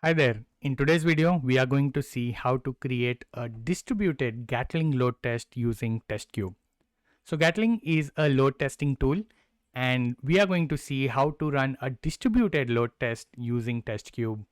Hi there. In today's video, we are going to see how to create a distributed Gatling load test using Testkube. So Gatling is a load testing tool, and we are going to see how to run a distributed load test using Testkube.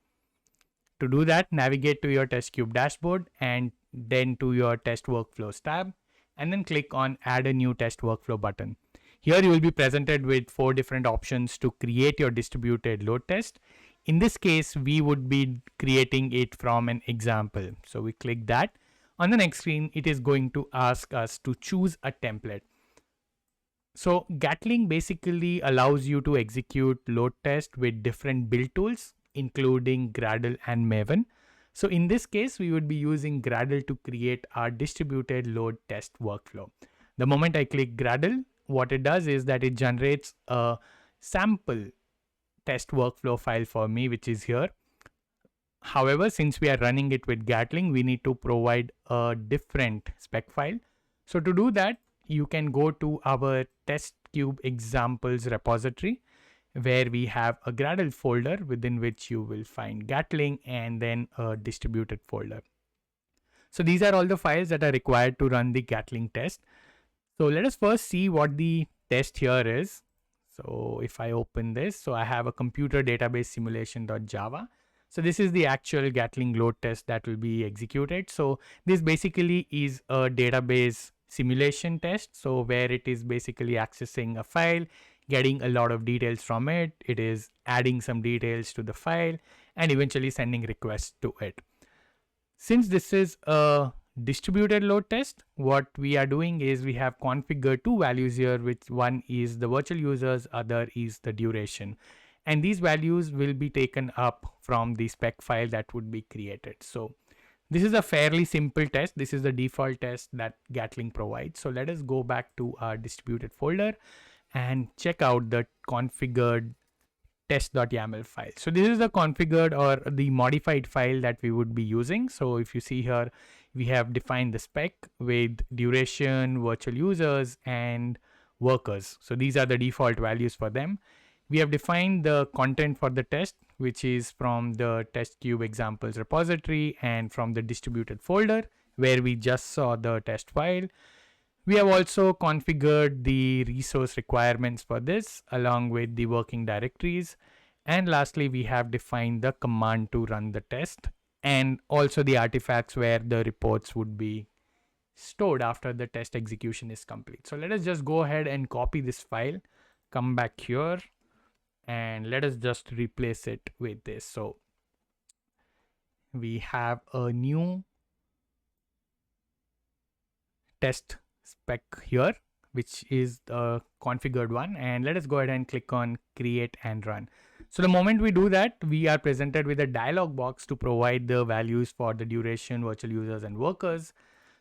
To do that, navigate to your Testkube dashboard and then to your test workflows tab, and then click on add a new test workflow button. Here you will be presented with 4 different options to create your distributed load test. In this case, we would be creating it from an example. So we click that. On the next screen, it is going to ask us to choose a template. So Gatling basically allows you to execute load test with different build tools, including Gradle and Maven. So in this case, we would be using Gradle to create our distributed load test workflow. The moment I click Gradle, what it does is that it generates a sample test workflow file for me, which is here. However, since we are running it with Gatling, we need to provide a different spec file. So to do that, you can go to our Testkube examples repository, where we have a Gradle folder within which you will find Gatling and then a distributed folder. So these are all the files that are required to run the Gatling test. So let us first see what the test here is. So if I open this, so I have a computer database simulation.java. So this is the actual Gatling load test that will be executed. So this basically is a database simulation test. So where it is basically accessing a file, getting a lot of details from it. It is adding some details to the file and eventually sending requests to it. Since this is a distributed load test, what we are doing is we have configured 2 values here, which one is the virtual users, other is the duration. And these values will be taken up from the spec file that would be created. So this is a fairly simple test. This is the default test that Gatling provides. So let us go back to our distributed folder and check out the configured test.yaml file. So this is the configured or the modified file that we would be using. So if you see here, we have defined the spec with duration, virtual users, and workers. So these are the default values for them. We have defined the content for the test, which is from the Testkube examples repository and from the distributed folder where we just saw the test file. We have also configured the resource requirements for this along with the working directories. And lastly, we have defined the command to run the test and also the artifacts where the reports would be stored after the test execution is complete. So let us just go ahead and copy this file, come back here, and let us just replace it with this. So we have a new test spec here, which is the configured one, and let us go ahead and click on create and run. So the moment we do that, we are presented with a dialog box to provide the values for the duration, virtual users, and workers.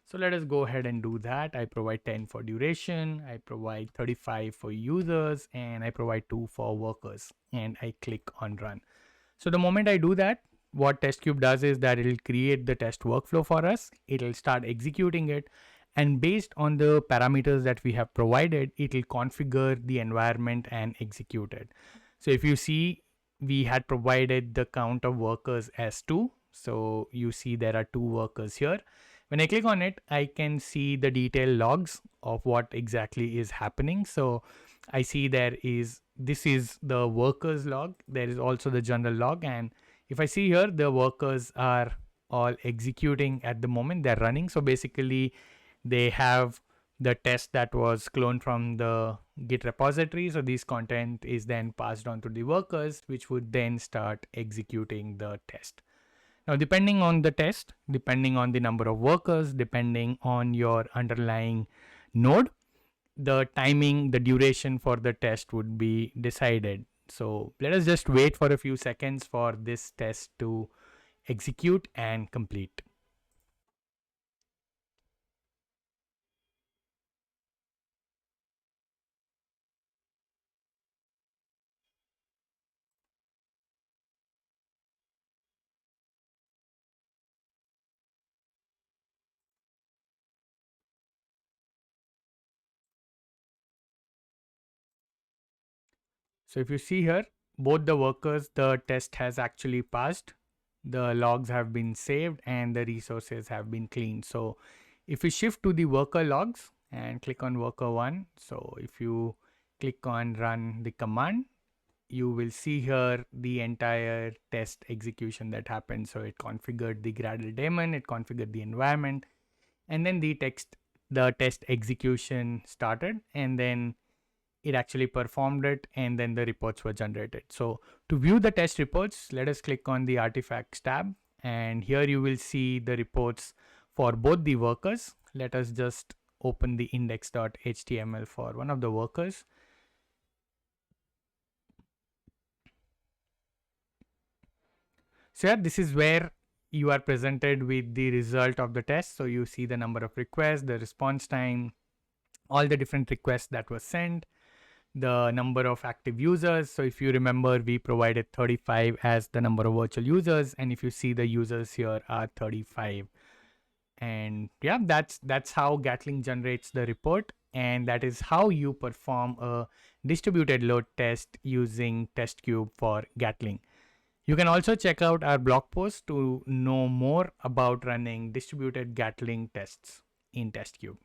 So let us go ahead and do that. I provide 10 for duration, I provide 35 for users, and I provide 2 for workers, and I click on run. So the moment I do that, what Testkube does is that it will create the test workflow for us. It will start executing it. And based on the parameters that we have provided, it will configure the environment and execute it. So if you see, we had provided the count of workers as 2. So you see there are 2 workers here. When I click on it, I can see the detailed logs of what exactly is happening. So I see this is the workers log. There is also the general log. And if I see here, the workers are all executing at the moment. They're running. So basically, they have the test that was cloned from the Git repository. So this content is then passed on to the workers, which would then start executing the test. Now, depending on the test, depending on the number of workers, depending on your underlying node, the timing, the duration for the test would be decided. So let us just wait for a few seconds for this test to execute and complete. So if you see here, both the workers, the test has actually passed. the logs have been saved and the resources have been cleaned. So if we shift to the worker logs and click on worker 1, so if you click on run the command, you will see here the entire test execution that happened. So it configured the Gradle daemon, it configured the environment, and then the test execution started, and then it actually performed it, and then the reports were generated. So to view the test reports, let us click on the artifacts tab, and here you will see the reports for both the workers. Let us just open the index.html for one of the workers. So yeah, this is where you are presented with the result of the test. So you see the number of requests, the response time, all the different requests that were sent, the number of active users. So if you remember, we provided 35 as the number of virtual users, and if you see, the users here are 35. And yeah, that's how Gatling generates the report, and that is how you perform a distributed load test using Testkube for Gatling. You can also check out our blog post to know more about running distributed Gatling tests in Testkube.